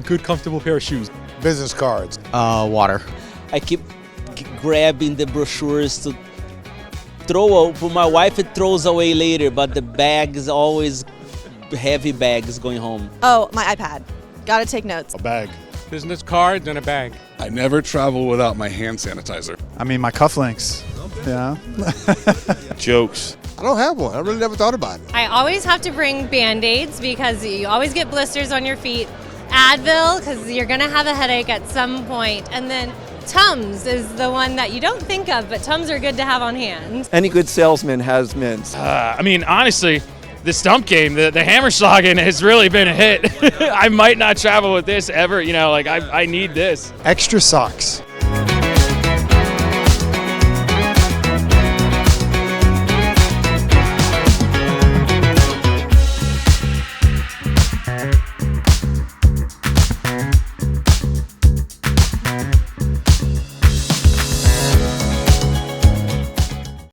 a good, comfortable pair of shoes. Business cards. Water. I keep grabbing the brochures to throw. For my wife, it throws away later, but the bags always heavy bags going home. Oh, my iPad. Gotta take notes. A bag. Business cards and a bag. I never travel without my hand sanitizer. I mean, my cufflinks. Yeah. Jokes. I don't have one. I really never thought about it. I always have to bring Band-Aids because you always get blisters on your feet. Advil, because you're going to have a headache at some point. And then Tums is the one that you don't think of, but Tums are good to have on hand. Any good salesman has mints. I mean, honestly, the stump game, the Hammerschlagen has really been a hit. I might not travel with this ever, I need this. Extra socks.